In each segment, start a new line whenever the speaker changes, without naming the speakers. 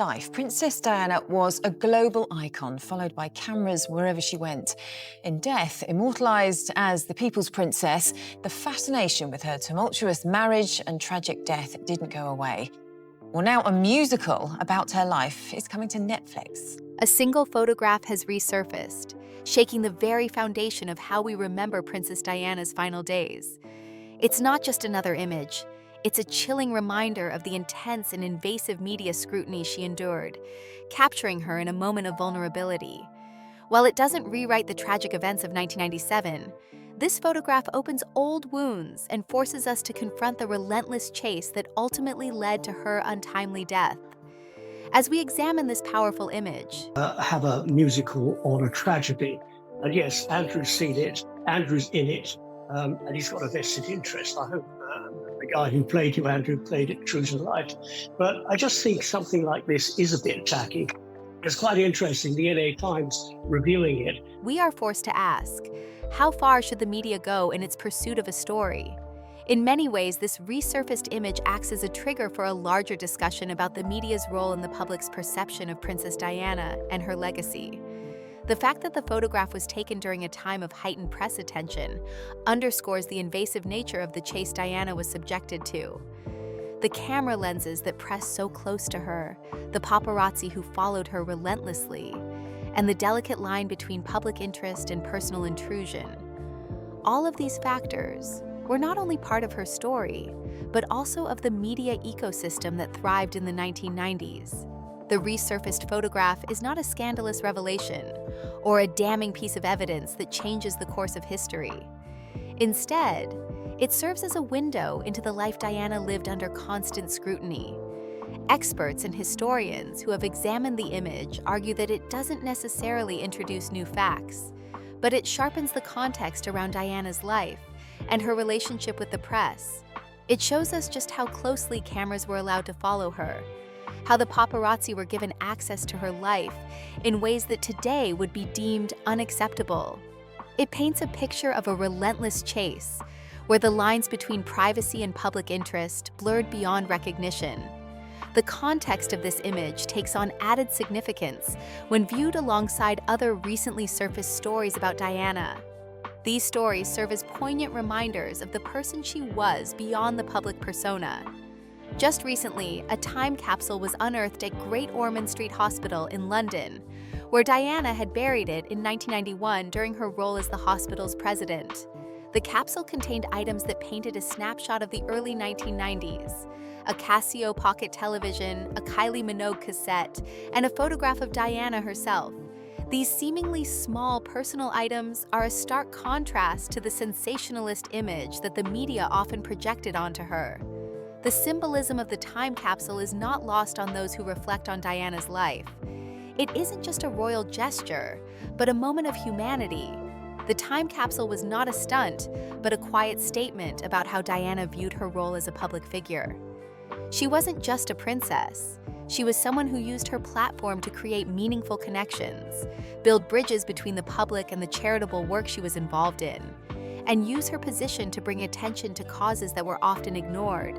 Life, Princess Diana was a global icon, followed by cameras wherever she went. In death, immortalised as the People's Princess, the fascination with her tumultuous marriage and tragic death didn't go away. Well, now a musical about her life is coming to Netflix.
A single photograph has resurfaced, shaking the very foundation of how we remember Princess Diana's final days. It's not just another image. It's a chilling reminder of the intense and invasive media scrutiny she endured, capturing her in a moment of vulnerability. While it doesn't rewrite the tragic events of 1997, this photograph opens old wounds and forces us to confront the relentless chase that ultimately led to her untimely death. As we examine this powerful image,
have a musical on a tragedy. And yes, Andrew's seen it, Andrew's in it, and he's got a vested interest. I hope the guy who played you, Andrew, played it true to life. But I just think something like this is a bit tacky. It's quite interesting, the LA Times reviewing it.
we are forced to ask, how far should the media go in its pursuit of a story? In many ways, this resurfaced image acts as a trigger for a larger discussion about the media's role in the public's perception of Princess Diana and her legacy. The fact that the photograph was taken during a time of heightened press attention underscores the invasive nature of the chase Diana was subjected to. The camera lenses that pressed so close to her, the paparazzi who followed her relentlessly, and the delicate line between public interest and personal intrusion. All of these factors were not only part of her story, but also of the media ecosystem that thrived in the 1990s. The resurfaced photograph is not a scandalous revelation or a damning piece of evidence that changes the course of history. Instead, it serves as a window into the life Diana lived under constant scrutiny. Experts and historians who have examined the image argue that it doesn't necessarily introduce new facts, but it sharpens the context around Diana's life and her relationship with the press. It shows us just how closely cameras were allowed to follow her, how the paparazzi were given access to her life in ways that today would be deemed unacceptable. It paints a picture of a relentless chase, where the lines between privacy and public interest blurred beyond recognition. The context of this image takes on added significance when viewed alongside other recently surfaced stories about Diana. These stories serve as poignant reminders of the person she was beyond the public persona. Just recently, a time capsule was unearthed at Great Ormond Street Hospital in London, where Diana had buried it in 1991 during her role as the hospital's president. The capsule contained items that painted a snapshot of the early 1990s: a Casio pocket television, a Kylie Minogue cassette, and a photograph of Diana herself. These seemingly small personal items are a stark contrast to the sensationalist image that the media often projected onto her. The symbolism of the time capsule is not lost on those who reflect on Diana's life. It isn't just a royal gesture, but a moment of humanity. The time capsule was not a stunt, but a quiet statement about how Diana viewed her role as a public figure. She wasn't just a princess. She was someone who used her platform to create meaningful connections, build bridges between the public and the charitable work she was involved in, and use her position to bring attention to causes that were often ignored.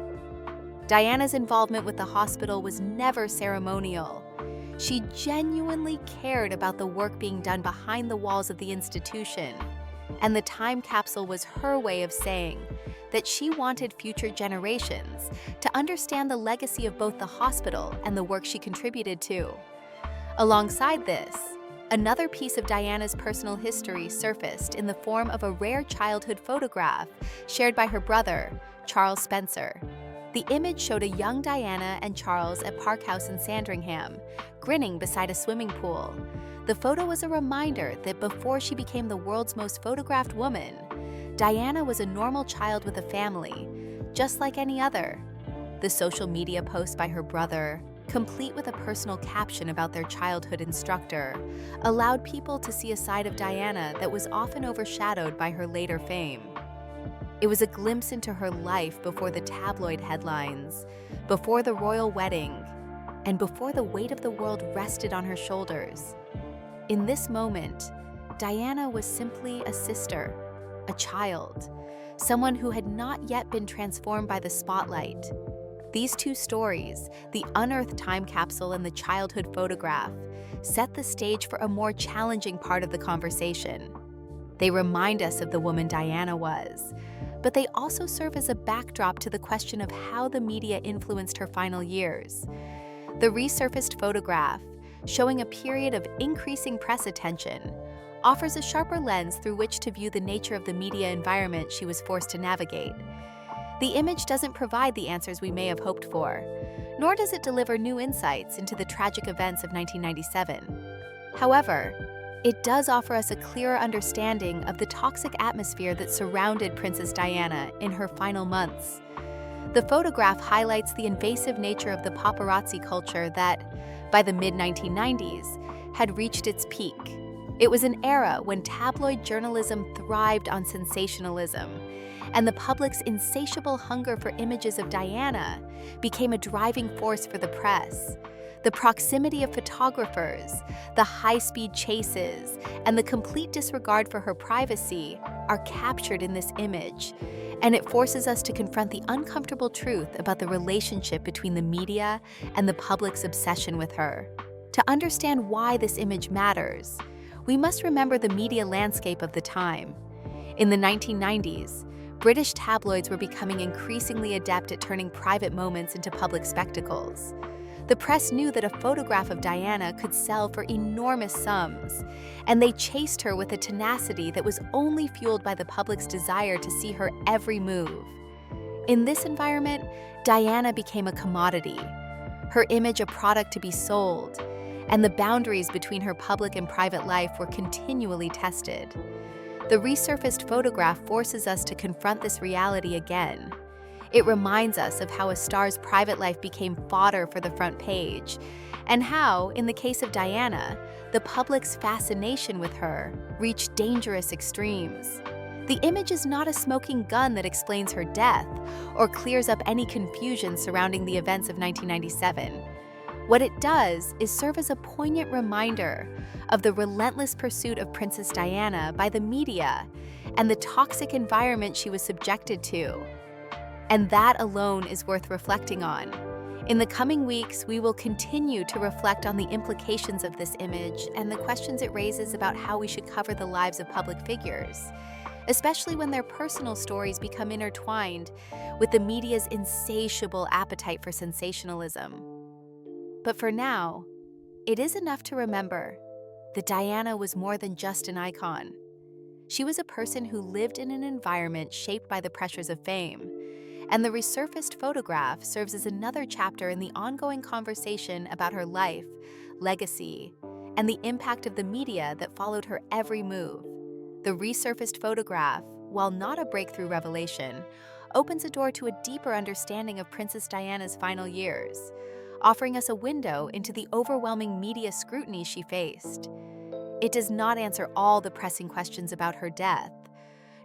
Diana's involvement with the hospital was never ceremonial. She genuinely cared about the work being done behind the walls of the institution, and the time capsule was her way of saying that she wanted future generations to understand the legacy of both the hospital and the work she contributed to. Alongside this, another piece of Diana's personal history surfaced in the form of a rare childhood photograph shared by her brother, Charles Spencer. The image showed a young Diana and Charles at Park House in Sandringham, grinning beside a swimming pool. The photo was a reminder that before she became the world's most photographed woman, Diana was a normal child with a family, just like any other. The social media post by her brother, complete with a personal caption about their childhood instructor, allowed people to see a side of Diana that was often overshadowed by her later fame. It was a glimpse into her life before the tabloid headlines, before the royal wedding, and before the weight of the world rested on her shoulders. In this moment, Diana was simply a sister, a child, someone who had not yet been transformed by the spotlight. These two stories, the unearthed time capsule and the childhood photograph, set the stage for a more challenging part of the conversation. They remind us of the woman Diana was, but they also serve as a backdrop to the question of how the media influenced her final years. The resurfaced photograph, showing a period of increasing press attention, offers a sharper lens through which to view the nature of the media environment she was forced to navigate. The image doesn't provide the answers we may have hoped for, nor does it deliver new insights into the tragic events of 1997. However, it does offer us a clearer understanding of the toxic atmosphere that surrounded Princess Diana in her final months. The photograph highlights the invasive nature of the paparazzi culture that, by the mid-1990s, had reached its peak. It was an era when tabloid journalism thrived on sensationalism, and the public's insatiable hunger for images of Diana became a driving force for the press. The proximity of photographers, the high-speed chases, and the complete disregard for her privacy are captured in this image, and it forces us to confront the uncomfortable truth about the relationship between the media and the public's obsession with her. To understand why this image matters, we must remember the media landscape of the time. In the 1990s, British tabloids were becoming increasingly adept at turning private moments into public spectacles. The press knew that a photograph of Diana could sell for enormous sums, and they chased her with a tenacity that was only fueled by the public's desire to see her every move. In this environment, Diana became a commodity, her image a product to be sold, and the boundaries between her public and private life were continually tested. The resurfaced photograph forces us to confront this reality again. It reminds us of how a star's private life became fodder for the front page, and how, in the case of Diana, the public's fascination with her reached dangerous extremes. The image is not a smoking gun that explains her death or clears up any confusion surrounding the events of 1997. What it does is serve as a poignant reminder of the relentless pursuit of Princess Diana by the media and the toxic environment she was subjected to. And that alone is worth reflecting on. In the coming weeks, we will continue to reflect on the implications of this image and the questions it raises about how we should cover the lives of public figures, especially when their personal stories become intertwined with the media's insatiable appetite for sensationalism. But for now, it is enough to remember that Diana was more than just an icon. She was a person who lived in an environment shaped by the pressures of fame, and the resurfaced photograph serves as another chapter in the ongoing conversation about her life, legacy, and the impact of the media that followed her every move. The resurfaced photograph, while not a breakthrough revelation, opens a door to a deeper understanding of Princess Diana's final years, offering us a window into the overwhelming media scrutiny she faced. It does not answer all the pressing questions about her death,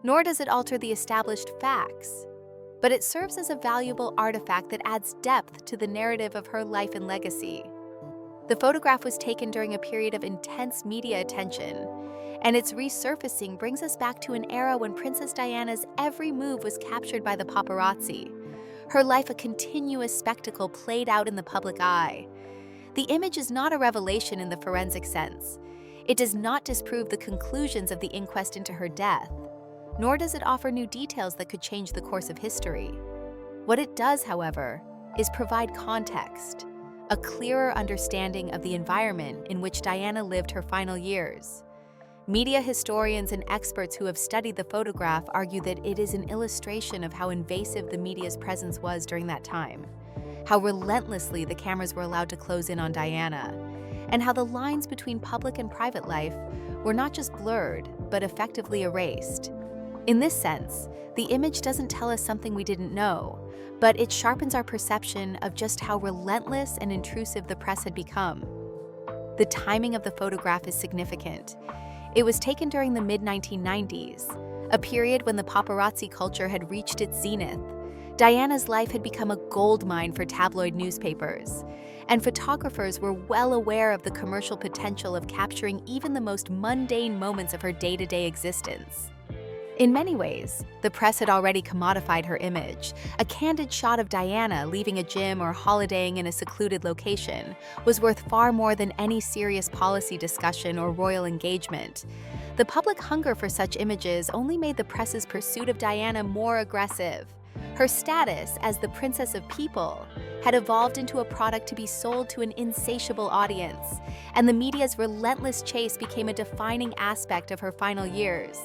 nor does it alter the established facts, but it serves as a valuable artifact that adds depth to the narrative of her life and legacy. The photograph was taken during a period of intense media attention, and its resurfacing brings us back to an era when Princess Diana's every move was captured by the paparazzi, her life a continuous spectacle played out in the public eye. The image is not a revelation in the forensic sense. It does not disprove the conclusions of the inquest into her death, nor does it offer new details that could change the course of history. What it does, however, is provide context, a clearer understanding of the environment in which Diana lived her final years. Media historians and experts who have studied the photograph argue that it is an illustration of how invasive the media's presence was during that time, how relentlessly the cameras were allowed to close in on Diana, and how the lines between public and private life were not just blurred, but effectively erased. In this sense, the image doesn't tell us something we didn't know, but it sharpens our perception of just how relentless and intrusive the press had become. The timing of the photograph is significant. It was taken during the mid-1990s, a period when the paparazzi culture had reached its zenith. Diana's life had become a goldmine for tabloid newspapers, and photographers were well aware of the commercial potential of capturing even the most mundane moments of her day-to-day existence. In many ways, the press had already commodified her image. A candid shot of Diana leaving a gym or holidaying in a secluded location was worth far more than any serious policy discussion or royal engagement. The public hunger for such images only made the press's pursuit of Diana more aggressive. Her status as the Princess of People had evolved into a product to be sold to an insatiable audience, and the media's relentless chase became a defining aspect of her final years.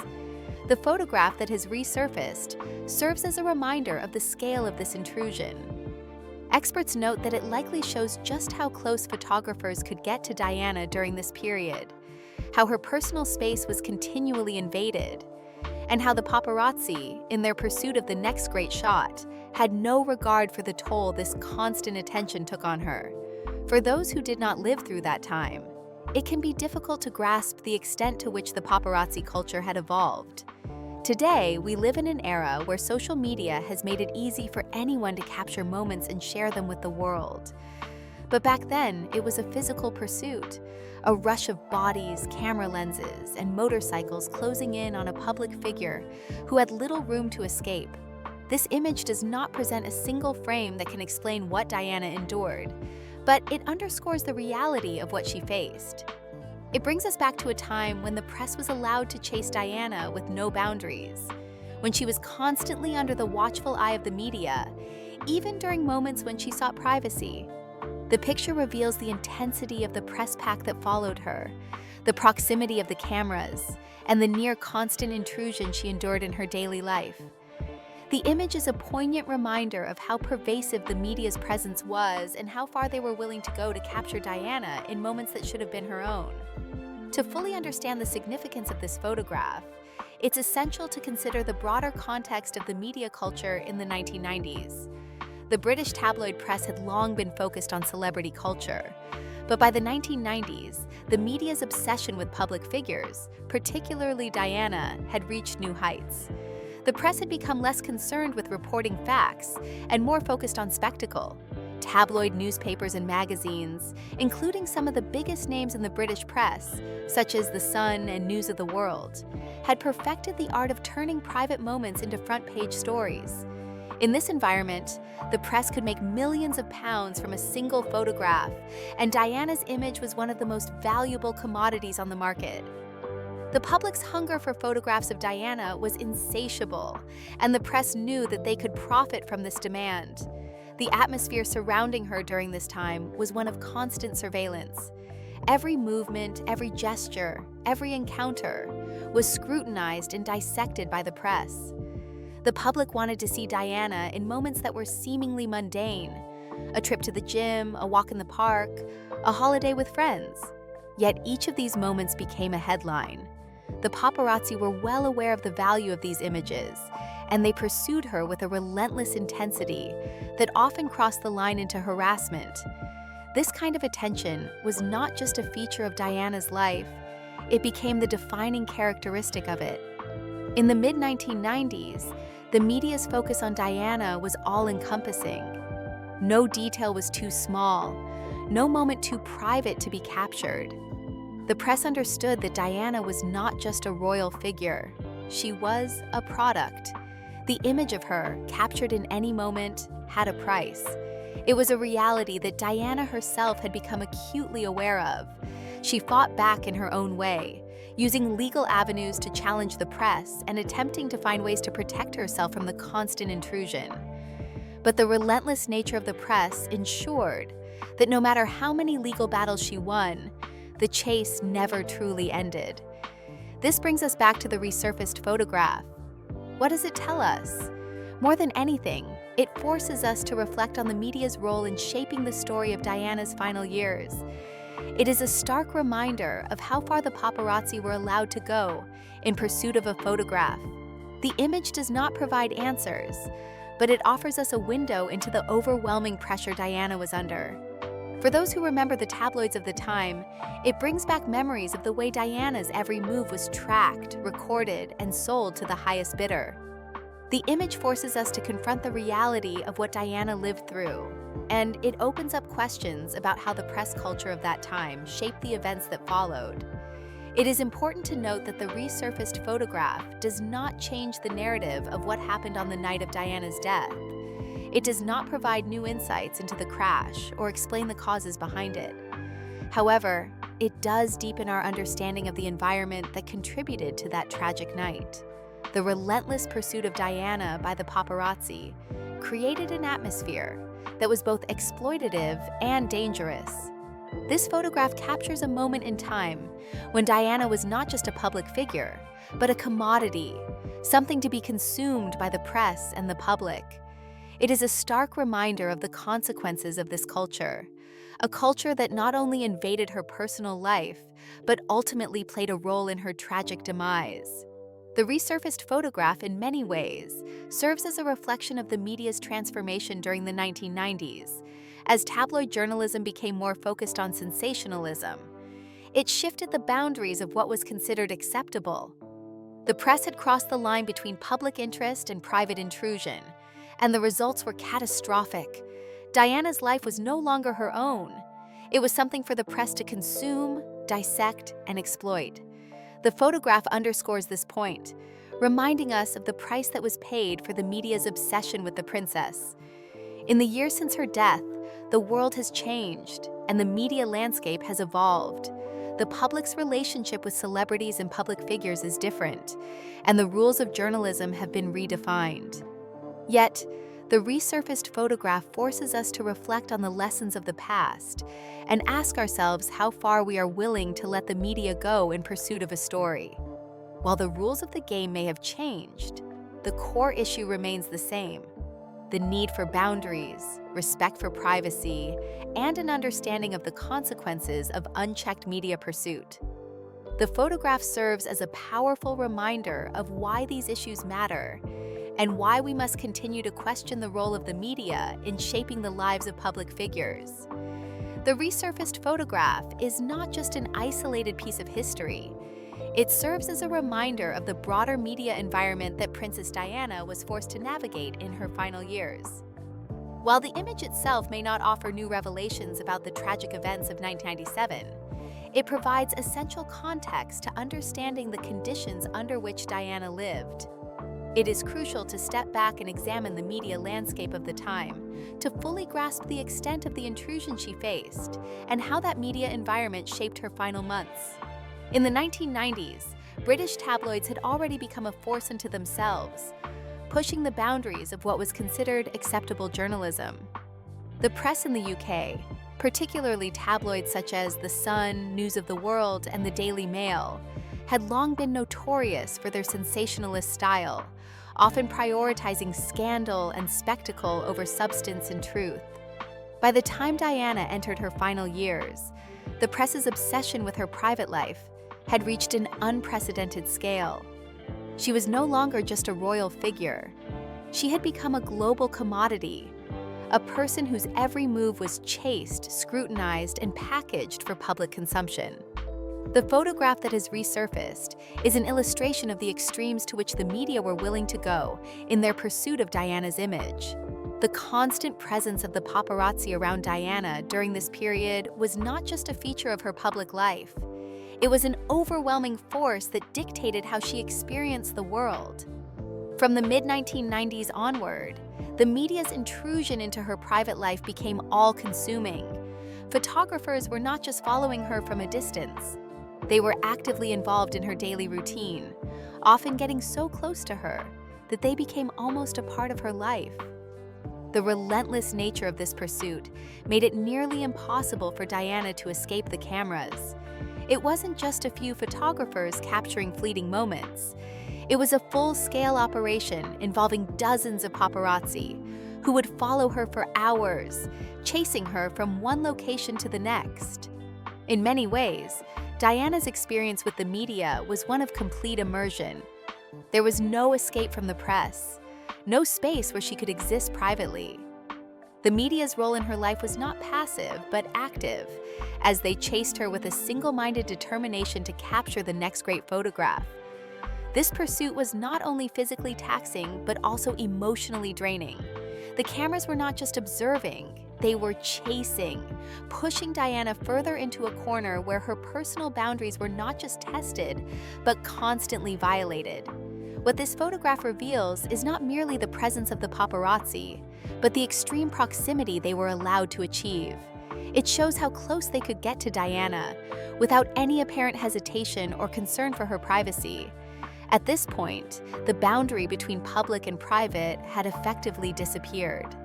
The photograph that has resurfaced serves as a reminder of the scale of this intrusion. Experts note that it likely shows just how close photographers could get to Diana during this period, how her personal space was continually invaded, and how the paparazzi, in their pursuit of the next great shot, had no regard for the toll this constant attention took on her. For those who did not live through that time, it can be difficult to grasp the extent to which the paparazzi culture had evolved. Today, we live in an era where social media has made it easy for anyone to capture moments and share them with the world. But back then, it was a physical pursuit, a rush of bodies, camera lenses, and motorcycles closing in on a public figure who had little room to escape. This image does not present a single frame that can explain what Diana endured, but it underscores the reality of what she faced. It brings us back to a time when the press was allowed to chase Diana with no boundaries, when she was constantly under the watchful eye of the media, even during moments when she sought privacy. The picture reveals the intensity of the press pack that followed her, the proximity of the cameras, and the near constant intrusion she endured in her daily life. The image is a poignant reminder of how pervasive the media's presence was and how far they were willing to go to capture Diana in moments that should have been her own. To fully understand the significance of this photograph, it's essential to consider the broader context of the media culture in the 1990s. The British tabloid press had long been focused on celebrity culture, but by the 1990s, the media's obsession with public figures, particularly Diana, had reached new heights. The press had become less concerned with reporting facts and more focused on spectacle. Tabloid newspapers and magazines, including some of the biggest names in the British press, such as The Sun and News of the World, had perfected the art of turning private moments into front-page stories. In this environment, the press could make millions of pounds from a single photograph, and Diana's image was one of the most valuable commodities on the market. The public's hunger for photographs of Diana was insatiable, and the press knew that they could profit from this demand. The atmosphere surrounding her during this time was one of constant surveillance. Every movement, every gesture, every encounter was scrutinized and dissected by the press. The public wanted to see Diana in moments that were seemingly mundane: a trip to the gym, a walk in the park, a holiday with friends. Yet each of these moments became a headline. The paparazzi were well aware of the value of these images, and they pursued her with a relentless intensity that often crossed the line into harassment. This kind of attention was not just a feature of Diana's life, it became the defining characteristic of it. In the mid-1990s, the media's focus on Diana was all-encompassing. No detail was too small, no moment too private to be captured. The press understood that Diana was not just a royal figure, she was a product. The image of her, captured in any moment, had a price. It was a reality that Diana herself had become acutely aware of. She fought back in her own way, using legal avenues to challenge the press and attempting to find ways to protect herself from the constant intrusion. But the relentless nature of the press ensured that no matter how many legal battles she won, the chase never truly ended. This brings us back to the resurfaced photograph. What does it tell us? More than anything, it forces us to reflect on the media's role in shaping the story of Diana's final years. It is a stark reminder of how far the paparazzi were allowed to go in pursuit of a photograph. The image does not provide answers, but it offers us a window into the overwhelming pressure Diana was under. For those who remember the tabloids of the time, it brings back memories of the way Diana's every move was tracked, recorded, and sold to the highest bidder. The image forces us to confront the reality of what Diana lived through, and it opens up questions about how the press culture of that time shaped the events that followed. It is important to note that the resurfaced photograph does not change the narrative of what happened on the night of Diana's death. It does not provide new insights into the crash or explain the causes behind it. However, it does deepen our understanding of the environment that contributed to that tragic night. The relentless pursuit of Diana by the paparazzi created an atmosphere that was both exploitative and dangerous. This photograph captures a moment in time when Diana was not just a public figure, but a commodity, something to be consumed by the press and the public. It is a stark reminder of the consequences of this culture, a culture that not only invaded her personal life, but ultimately played a role in her tragic demise. The resurfaced photograph, in many ways, serves as a reflection of the media's transformation during the 1990s, as tabloid journalism became more focused on sensationalism. It shifted the boundaries of what was considered acceptable. The press had crossed the line between public interest and private intrusion, and the results were catastrophic. Diana's life was no longer her own. It was something for the press to consume, dissect, and exploit. The photograph underscores this point, reminding us of the price that was paid for the media's obsession with the princess. In the years since her death, the world has changed, and the media landscape has evolved. The public's relationship with celebrities and public figures is different, and the rules of journalism have been redefined. Yet, the resurfaced photograph forces us to reflect on the lessons of the past and ask ourselves how far we are willing to let the media go in pursuit of a story. While the rules of the game may have changed, the core issue remains the same: the need for boundaries, respect for privacy, and an understanding of the consequences of unchecked media pursuit. The photograph serves as a powerful reminder of why these issues matter and why we must continue to question the role of the media in shaping the lives of public figures. The resurfaced photograph is not just an isolated piece of history. It serves as a reminder of the broader media environment that Princess Diana was forced to navigate in her final years. While the image itself may not offer new revelations about the tragic events of 1997, it provides essential context to understanding the conditions under which Diana lived. It is crucial to step back and examine the media landscape of the time to fully grasp the extent of the intrusion she faced and how that media environment shaped her final months. In the 1990s, British tabloids had already become a force unto themselves, pushing the boundaries of what was considered acceptable journalism. The press in the UK, particularly tabloids such as The Sun, News of the World, and the Daily Mail, had long been notorious for their sensationalist style, often prioritizing scandal and spectacle over substance and truth. By the time Diana entered her final years, the press's obsession with her private life had reached an unprecedented scale. She was no longer just a royal figure. She had become a global commodity, a person whose every move was chased, scrutinized, and packaged for public consumption. The photograph that has resurfaced is an illustration of the extremes to which the media were willing to go in their pursuit of Diana's image. The constant presence of the paparazzi around Diana during this period was not just a feature of her public life. It was an overwhelming force that dictated how she experienced the world. From the mid-1990s onward, the media's intrusion into her private life became all-consuming. Photographers were not just following her from a distance. They were actively involved in her daily routine, often getting so close to her that they became almost a part of her life. The relentless nature of this pursuit made it nearly impossible for Diana to escape the cameras. It wasn't just a few photographers capturing fleeting moments. It was a full-scale operation involving dozens of paparazzi who would follow her for hours, chasing her from one location to the next. In many ways, Diana's experience with the media was one of complete immersion. There was no escape from the press, no space where she could exist privately. The media's role in her life was not passive, but active, as they chased her with a single-minded determination to capture the next great photograph. This pursuit was not only physically taxing, but also emotionally draining. The cameras were not just observing, they were chasing, pushing Diana further into a corner where her personal boundaries were not just tested, but constantly violated. What this photograph reveals is not merely the presence of the paparazzi, but the extreme proximity they were allowed to achieve. It shows how close they could get to Diana, without any apparent hesitation or concern for her privacy. At this point, the boundary between public and private had effectively disappeared.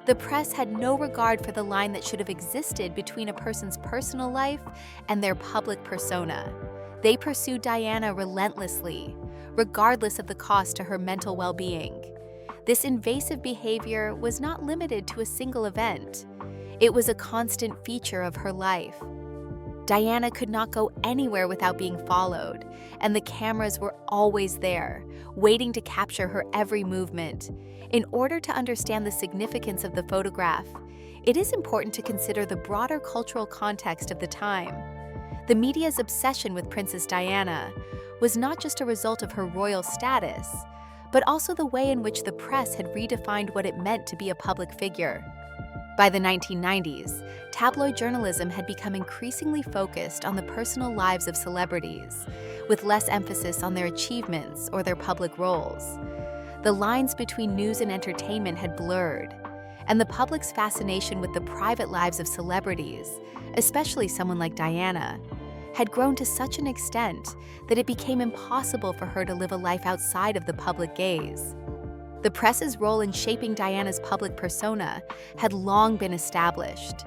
The press had no regard for the line that should have existed between a person's personal life and their public persona. They pursued Diana relentlessly, regardless of the cost to her mental well-being. This invasive behavior was not limited to a single event. It was a constant feature of her life. Diana could not go anywhere without being followed, and the cameras were always there, waiting to capture her every movement. In order to understand the significance of the photograph, it is important to consider the broader cultural context of the time. The media's obsession with Princess Diana was not just a result of her royal status, but also the way in which the press had redefined what it meant to be a public figure. By the 1990s, tabloid journalism had become increasingly focused on the personal lives of celebrities, with less emphasis on their achievements or their public roles. The lines between news and entertainment had blurred, and the public's fascination with the private lives of celebrities, especially someone like Diana, had grown to such an extent that it became impossible for her to live a life outside of the public gaze. The press's role in shaping Diana's public persona had long been established.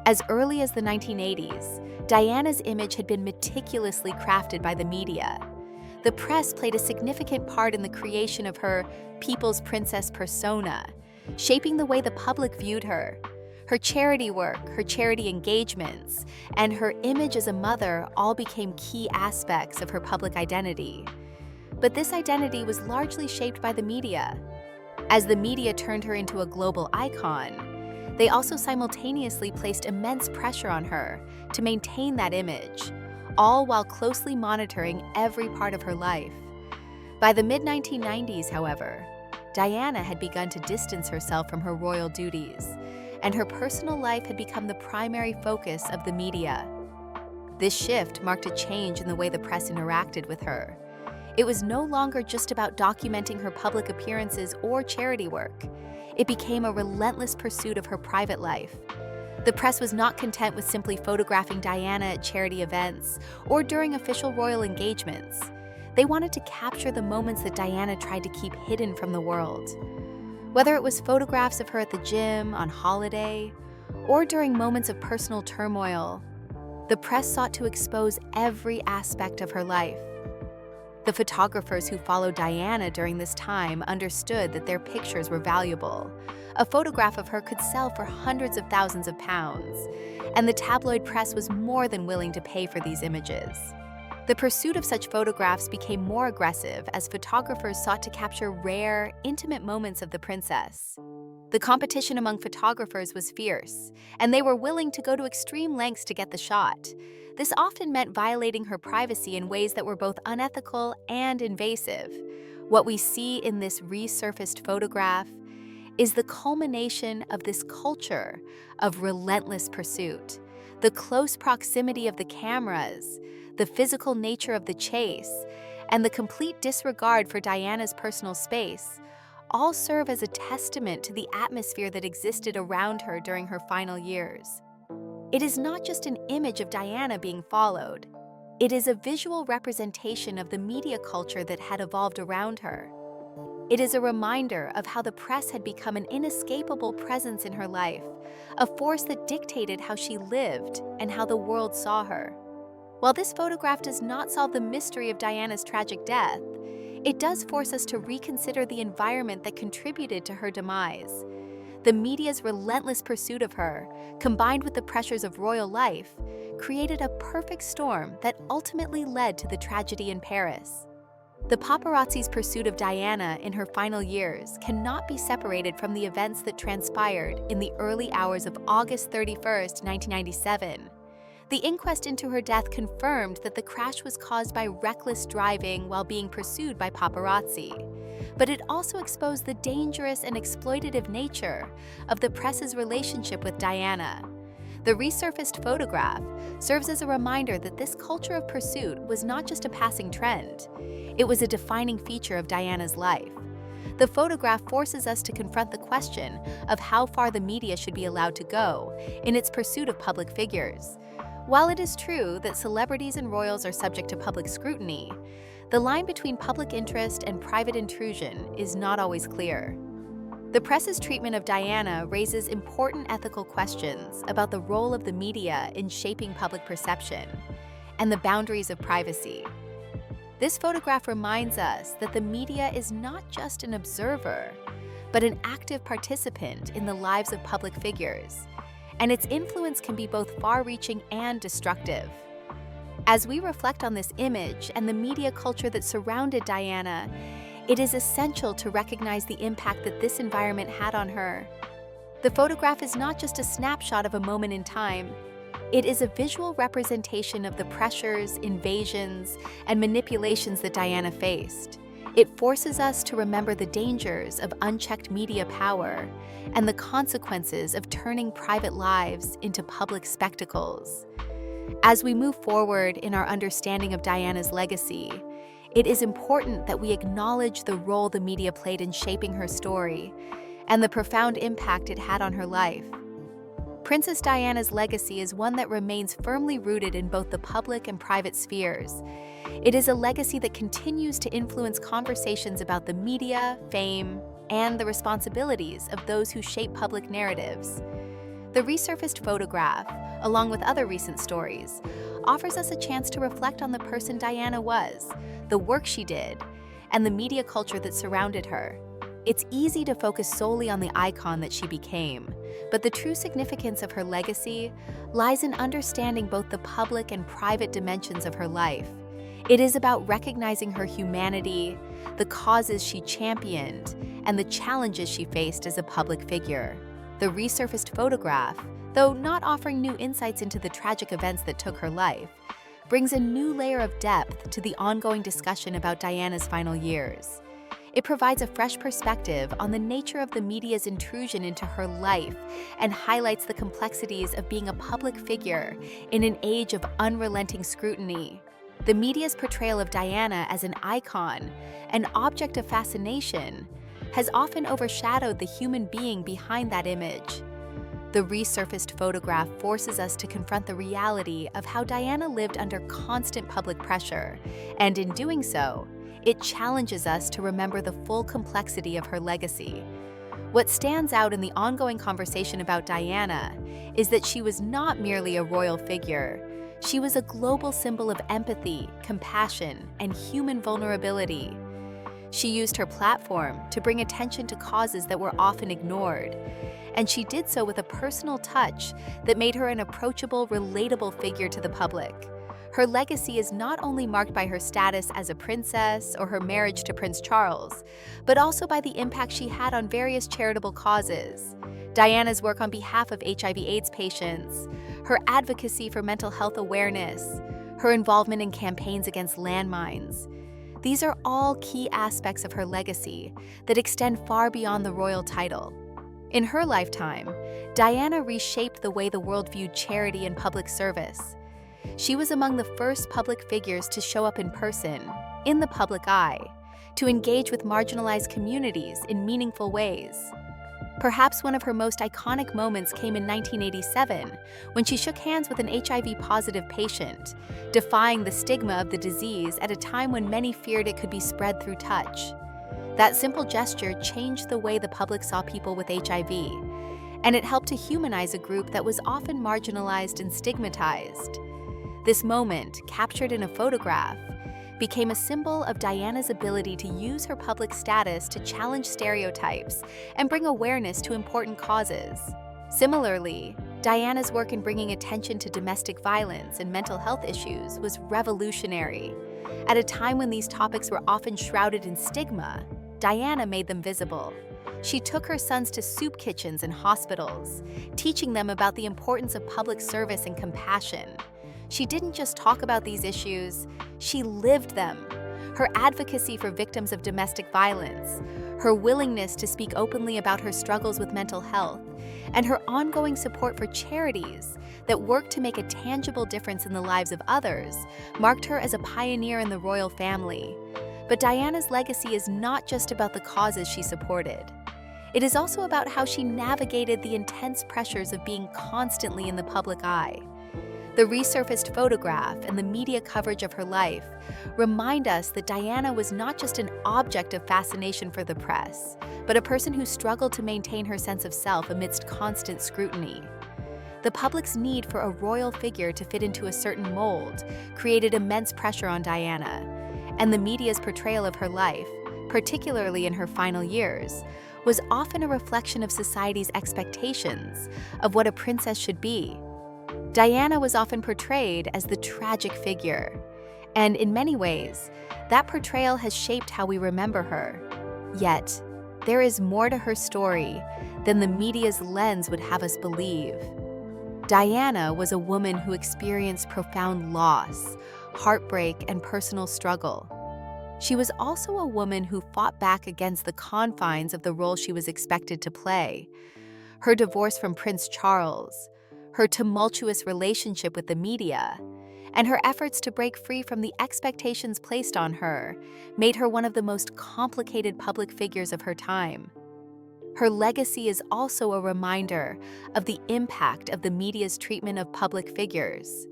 As early as the 1980s, Diana's image had been meticulously crafted by the media. The press played a significant part in the creation of her people's princess persona, shaping the way the public viewed her. Her charity work, her charity engagements, and her image as a mother all became key aspects of her public identity. But this identity was largely shaped by the media. As the media turned her into a global icon, they also simultaneously placed immense pressure on her to maintain that image, all while closely monitoring every part of her life. By the mid-1990s, however, Diana had begun to distance herself from her royal duties, and her personal life had become the primary focus of the media. This shift marked a change in the way the press interacted with her. It was no longer just about documenting her public appearances or charity work. It became a relentless pursuit of her private life. The press was not content with simply photographing Diana at charity events or during official royal engagements. They wanted to capture the moments that Diana tried to keep hidden from the world. Whether it was photographs of her at the gym, on holiday, or during moments of personal turmoil, the press sought to expose every aspect of her life. The photographers who followed Diana during this time understood that their pictures were valuable. A photograph of her could sell for hundreds of thousands of pounds, and the tabloid press was more than willing to pay for these images. The pursuit of such photographs became more aggressive as photographers sought to capture rare, intimate moments of the princess. The competition among photographers was fierce, and they were willing to go to extreme lengths to get the shot. This often meant violating her privacy in ways that were both unethical and invasive. What we see in this resurfaced photograph is the culmination of this culture of relentless pursuit. The close proximity of the cameras, the physical nature of the chase, and the complete disregard for Diana's personal space all serve as a testament to the atmosphere that existed around her during her final years. It is not just an image of Diana being followed. It is a visual representation of the media culture that had evolved around her. It is a reminder of how the press had become an inescapable presence in her life, a force that dictated how she lived and how the world saw her. While this photograph does not solve the mystery of Diana's tragic death, it does force us to reconsider the environment that contributed to her demise. The media's relentless pursuit of her, combined with the pressures of royal life, created a perfect storm that ultimately led to the tragedy in Paris. The paparazzi's pursuit of Diana in her final years cannot be separated from the events that transpired in the early hours of August 31st, 1997. The inquest into her death confirmed that the crash was caused by reckless driving while being pursued by paparazzi. But it also exposed the dangerous and exploitative nature of the press's relationship with Diana. The resurfaced photograph serves as a reminder that this culture of pursuit was not just a passing trend. It was a defining feature of Diana's life. The photograph forces us to confront the question of how far the media should be allowed to go in its pursuit of public figures. While it is true that celebrities and royals are subject to public scrutiny, the line between public interest and private intrusion is not always clear. The press's treatment of Diana raises important ethical questions about the role of the media in shaping public perception and the boundaries of privacy. This photograph reminds us that the media is not just an observer, but an active participant in the lives of public figures, and its influence can be both far-reaching and destructive. As we reflect on this image and the media culture that surrounded Diana, it is essential to recognize the impact that this environment had on her. The photograph is not just a snapshot of a moment in time. It is a visual representation of the pressures, invasions, and manipulations that Diana faced. It forces us to remember the dangers of unchecked media power and the consequences of turning private lives into public spectacles. As we move forward in our understanding of Diana's legacy, it is important that we acknowledge the role the media played in shaping her story and the profound impact it had on her life. Princess Diana's legacy is one that remains firmly rooted in both the public and private spheres. It is a legacy that continues to influence conversations about the media, fame, and the responsibilities of those who shape public narratives. The resurfaced photograph, along with other recent stories, offers us a chance to reflect on the person Diana was, the work she did, and the media culture that surrounded her. It's easy to focus solely on the icon that she became, but the true significance of her legacy lies in understanding both the public and private dimensions of her life. It is about recognizing her humanity, the causes she championed, and the challenges she faced as a public figure. The resurfaced photograph, though not offering new insights into the tragic events that took her life, brings a new layer of depth to the ongoing discussion about Diana's final years. It provides a fresh perspective on the nature of the media's intrusion into her life and highlights the complexities of being a public figure in an age of unrelenting scrutiny. The media's portrayal of Diana as an icon, an object of fascination, has often overshadowed the human being behind that image. The resurfaced photograph forces us to confront the reality of how Diana lived under constant public pressure, and in doing so, it challenges us to remember the full complexity of her legacy. What stands out in the ongoing conversation about Diana is that she was not merely a royal figure. She was a global symbol of empathy, compassion, and human vulnerability. She used her platform to bring attention to causes that were often ignored, and she did so with a personal touch that made her an approachable, relatable figure to the public. Her legacy is not only marked by her status as a princess or her marriage to Prince Charles, but also by the impact she had on various charitable causes. Diana's work on behalf of HIV/AIDS patients, her advocacy for mental health awareness, her involvement in campaigns against landmines. These are all key aspects of her legacy that extend far beyond the royal title. In her lifetime, Diana reshaped the way the world viewed charity and public service. She was among the first public figures to show up in person, in the public eye, to engage with marginalized communities in meaningful ways. Perhaps one of her most iconic moments came in 1987, when she shook hands with an HIV-positive patient, defying the stigma of the disease at a time when many feared it could be spread through touch. That simple gesture changed the way the public saw people with HIV, and it helped to humanize a group that was often marginalized and stigmatized. This moment, captured in a photograph, became a symbol of Diana's ability to use her public status to challenge stereotypes and bring awareness to important causes. Similarly, Diana's work in bringing attention to domestic violence and mental health issues was revolutionary. At a time when these topics were often shrouded in stigma, Diana made them visible. She took her sons to soup kitchens and hospitals, teaching them about the importance of public service and compassion. She didn't just talk about these issues, she lived them. Her advocacy for victims of domestic violence, her willingness to speak openly about her struggles with mental health, and her ongoing support for charities that work to make a tangible difference in the lives of others marked her as a pioneer in the royal family. But Diana's legacy is not just about the causes she supported. It is also about how she navigated the intense pressures of being constantly in the public eye. The resurfaced photograph and the media coverage of her life remind us that Diana was not just an object of fascination for the press, but a person who struggled to maintain her sense of self amidst constant scrutiny. The public's need for a royal figure to fit into a certain mold created immense pressure on Diana, and the media's portrayal of her life, particularly in her final years, was often a reflection of society's expectations of what a princess should be. Diana was often portrayed as the tragic figure, and in many ways, that portrayal has shaped how we remember her. Yet, there is more to her story than the media's lens would have us believe. Diana was a woman who experienced profound loss, heartbreak, and personal struggle. She was also a woman who fought back against the confines of the role she was expected to play. Her divorce from Prince Charles, her tumultuous relationship with the media, and her efforts to break free from the expectations placed on her made her one of the most complicated public figures of her time. Her legacy is also a reminder of the impact of the media's treatment of public figures.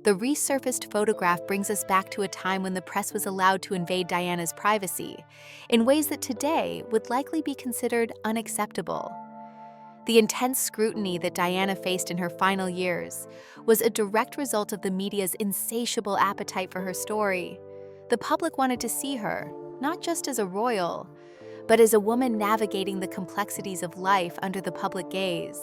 The resurfaced photograph brings us back to a time when the press was allowed to invade Diana's privacy in ways that today would likely be considered unacceptable. The intense scrutiny that Diana faced in her final years was a direct result of the media's insatiable appetite for her story. The public wanted to see her, not just as a royal, but as a woman navigating the complexities of life under the public gaze.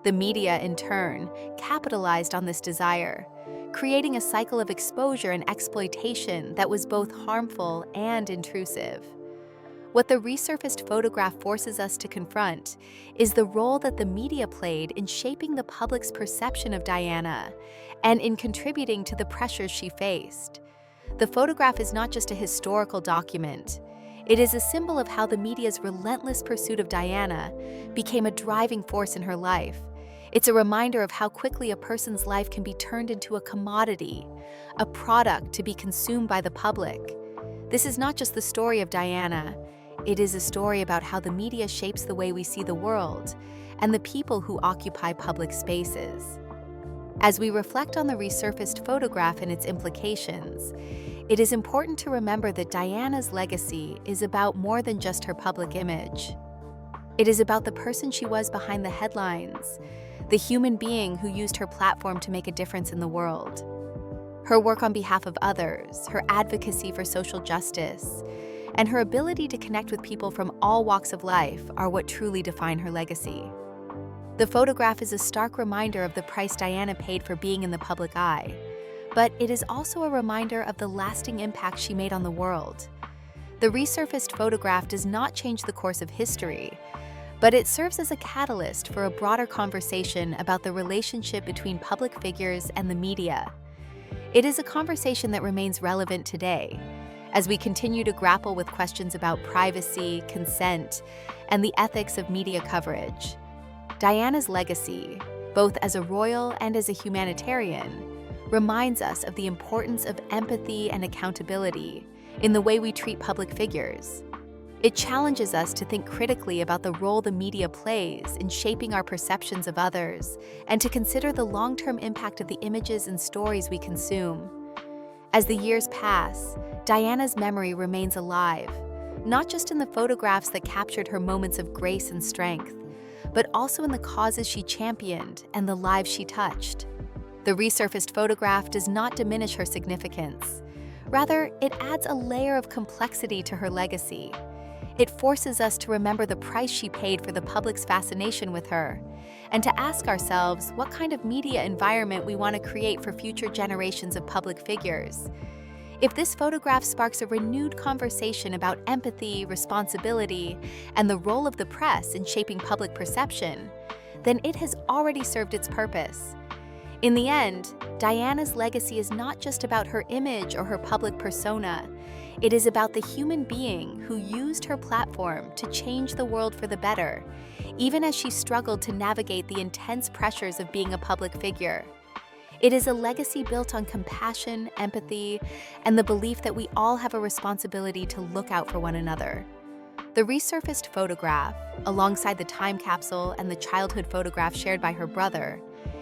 The media, in turn, capitalized on this desire, creating a cycle of exposure and exploitation that was both harmful and intrusive. What the resurfaced photograph forces us to confront is the role that the media played in shaping the public's perception of Diana and in contributing to the pressures she faced. The photograph is not just a historical document. It is a symbol of how the media's relentless pursuit of Diana became a driving force in her life. It's a reminder of how quickly a person's life can be turned into a commodity, a product to be consumed by the public. This is not just the story of Diana. It is a story about how the media shapes the way we see the world and the people who occupy public spaces. As we reflect on the resurfaced photograph and its implications, it is important to remember that Diana's legacy is about more than just her public image. It is about the person she was behind the headlines, the human being who used her platform to make a difference in the world. Her work on behalf of others, her advocacy for social justice, and her ability to connect with people from all walks of life are what truly define her legacy. The photograph is a stark reminder of the price Diana paid for being in the public eye, but it is also a reminder of the lasting impact she made on the world. The resurfaced photograph does not change the course of history, but it serves as a catalyst for a broader conversation about the relationship between public figures and the media. It is a conversation that remains relevant today, as we continue to grapple with questions about privacy, consent, and the ethics of media coverage. Diana's legacy, both as a royal and as a humanitarian, reminds us of the importance of empathy and accountability in the way we treat public figures. It challenges us to think critically about the role the media plays in shaping our perceptions of others and to consider the long-term impact of the images and stories we consume. As the years pass, Diana's memory remains alive, not just in the photographs that captured her moments of grace and strength, but also in the causes she championed and the lives she touched. The resurfaced photograph does not diminish her significance. Rather, it adds a layer of complexity to her legacy. It forces us to remember the price she paid for the public's fascination with her, and to ask ourselves what kind of media environment we want to create for future generations of public figures. If this photograph sparks a renewed conversation about empathy, responsibility, and the role of the press in shaping public perception, then it has already served its purpose. In the end, Diana's legacy is not just about her image or her public persona. It is about the human being who used her platform to change the world for the better, even as she struggled to navigate the intense pressures of being a public figure. It is a legacy built on compassion, empathy, and the belief that we all have a responsibility to look out for one another. The resurfaced photograph, alongside the time capsule and the childhood photograph shared by her brother,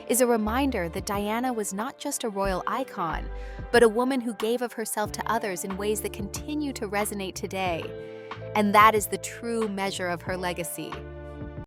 is a reminder that Diana was not just a royal icon, but a woman who gave of herself to others in ways that continue to resonate today. And that is the true measure of her legacy.